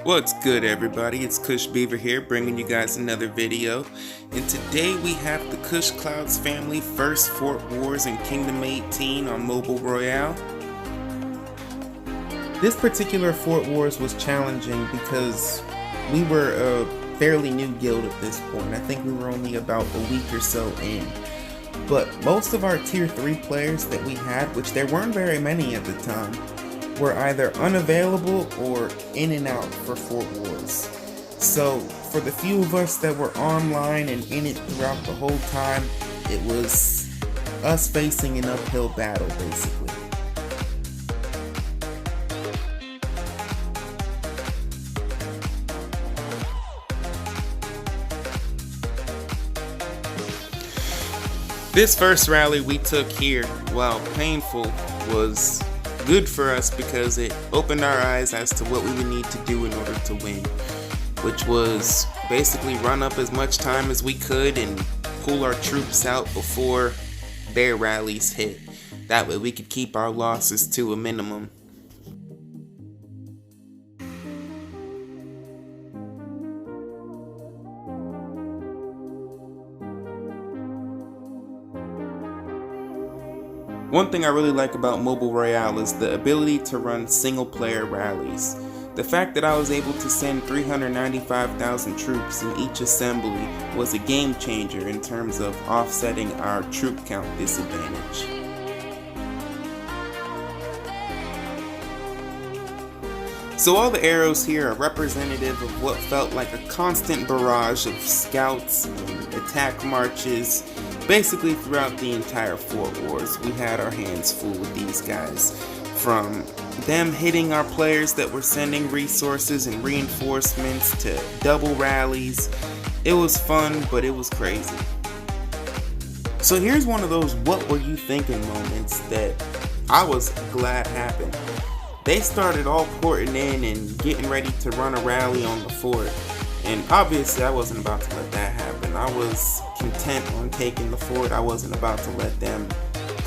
What's good, everybody? It's Kush Beaver here, bringing you guys another video. And today we have the Kush Kloudz Family first Fort Warz in Kingdom 18 on Mobile Royale. This particular Fort Warz was challenging because we were a fairly new guild at this point. I think we were only about a week or so in. But most of our tier 3 players that we had, which there weren't very many at the time, were either unavailable or in and out for Fort Warz. So for the few of us that were online and in it throughout the whole time, it was us facing an uphill battle basically. This first rally we took here, while painful, was good for us because it opened our eyes as to what we would need to do in order to win, which was basically run up as much time as we could and pull our troops out before their rallies hit. That way we could keep our losses to a minimum. One thing I really like about Mobile Royale is the ability to run single player rallies. The fact that I was able to send 395,000 troops in each assembly was a game changer in terms of offsetting our troop count disadvantage. So all the arrows here are representative of what felt like a constant barrage of scouts and attack marches. Basically throughout the entire Fort Warz, we had our hands full with these guys. From them hitting our players that were sending resources and reinforcements to double rallies. It was fun, but it was crazy. So here's one of those what were you thinking moments that I was glad happened. They started all porting in and getting ready to run a rally on the fort. And obviously I wasn't about to let that happen. I was content on taking the fort. I wasn't about to let them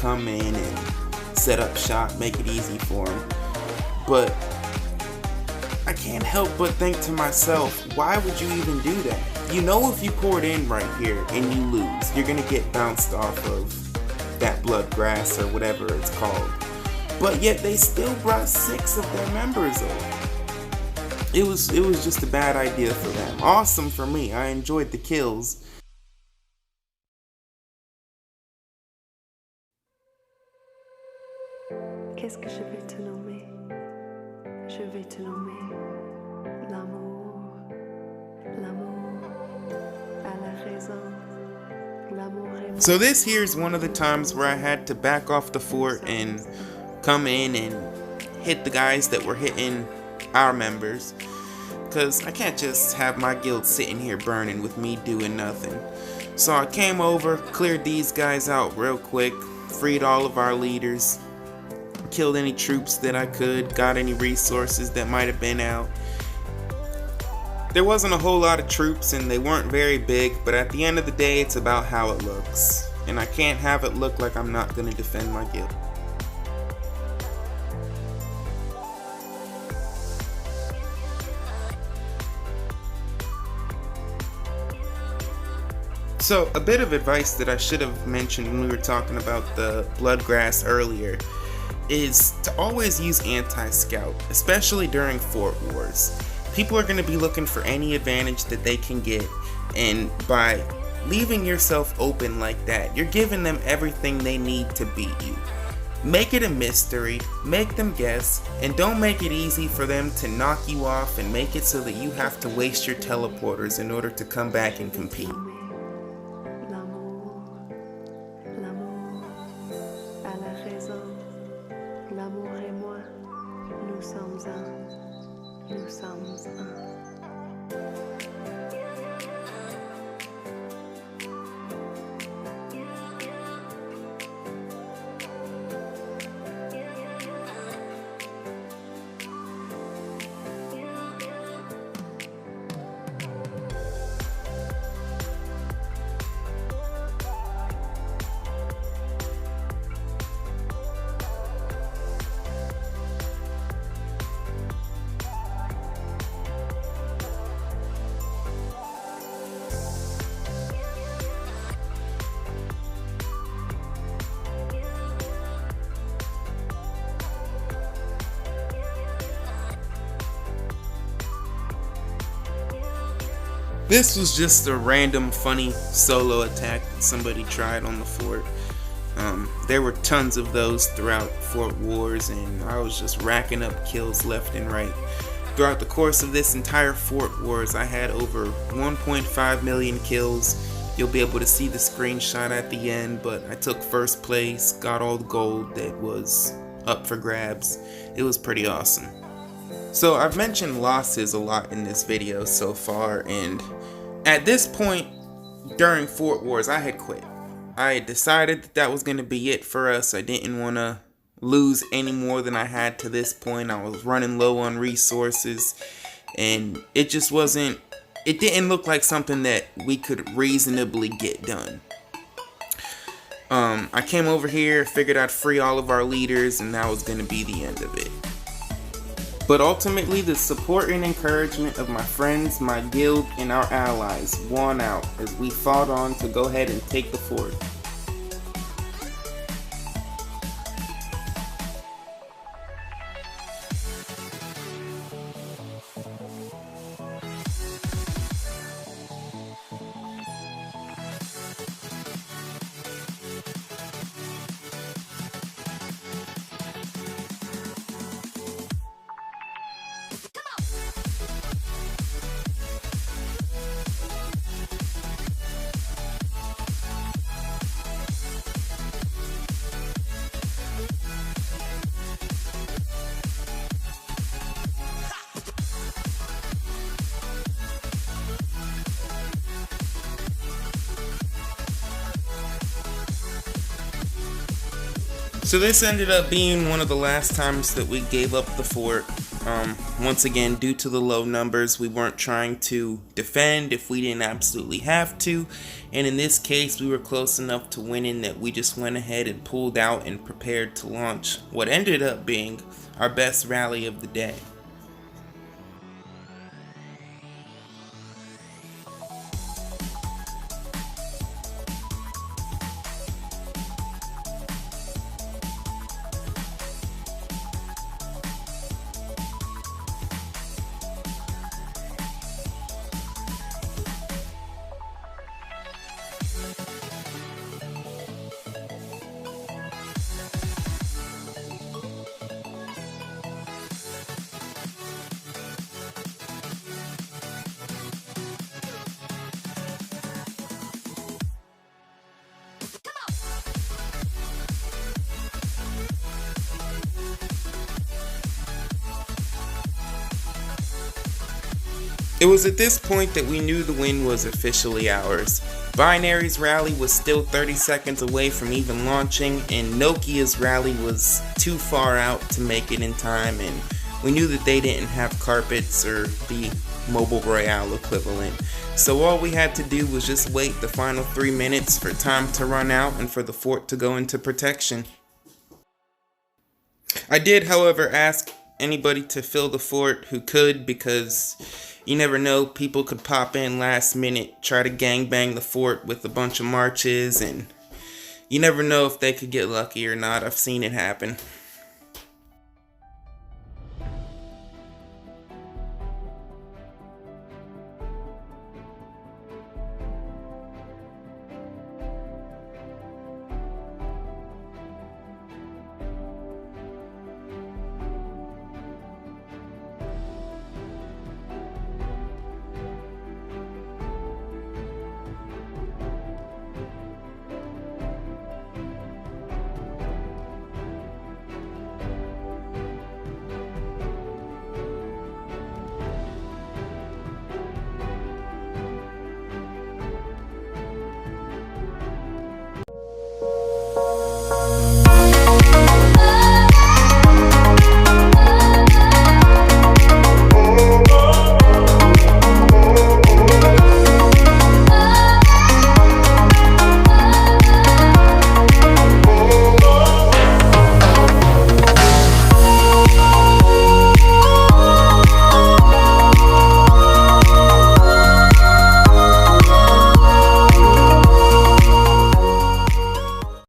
come in and set up shop, make it easy for them. But I can't help but think to myself, why would you even do that? You know, if you poured in right here and you lose, you're gonna get bounced off of that blood grass or whatever it's called. But yet they still brought 6 of their members over. It was just a bad idea for them. Awesome for me. I enjoyed the kills. Qu'est-ce que je vais te nommer? Je vais te nommer l'amour. L'amour à la raison. L'amour est moi. So this here's one of the times where I had to back off the fort and come in and hit the guys that were hitting our members, because I can't just have my guild sitting here burning with me doing nothing. So I came over, cleared these guys out real quick, freed all of our leaders, killed any troops that I could, got any resources that might have been out. There wasn't a whole lot of troops and they weren't very big, but at the end of the day it's about how it looks, and I can't have it look like I'm not going to defend my guild. So, a bit of advice that I should have mentioned when we were talking about the bloodgrass earlier is to always use anti-scout, especially during Fort Warz. People are going to be looking for any advantage that they can get, and by leaving yourself open like that, you're giving them everything they need to beat you. Make it a mystery, make them guess, and don't make it easy for them to knock you off and make it so that you have to waste your teleporters in order to come back and compete. L'amour et moi, nous sommes un, nous sommes un. This was just a random funny solo attack that somebody tried on the fort. There were tons of those throughout Fort Warz, and I was just racking up kills left and right. Throughout the course of this entire Fort Warz, I had over 1.5 million kills. You'll be able to see the screenshot at the end, but I took first place, got all the gold that was up for grabs. It was pretty awesome. So I've mentioned losses a lot in this video so far, and at this point during Fort Warz, I had quit. I had decided that that was going to be it for us. I didn't want to lose any more than I had to this point. I was running low on resources, and it just wasn't, it didn't look like something that we could reasonably get done. I came over here, figured I'd free all of our leaders, and that was going to be the end of it. But ultimately, the support and encouragement of my friends, my guild, and our allies won out as we fought on to go ahead and take the fort. So this ended up being one of the last times that we gave up the fort. Once again, due to the low numbers, we weren't trying to defend if we didn't absolutely have to. And in this case, we were close enough to winning that we just went ahead and pulled out and prepared to launch what ended up being our best rally of the day. It was at this point that we knew the win was officially ours. Binary's rally was still 30 seconds away from even launching, and Nokia's rally was too far out to make it in time, and we knew that they didn't have carpets or the Mobile Royale equivalent. So all we had to do was just wait the final 3 minutes for time to run out and for the fort to go into protection. I did, however, ask anybody to fill the fort who could, because you never know, people could pop in last minute, try to gangbang the fort with a bunch of marches, and you never know if they could get lucky or not. I've seen it happen.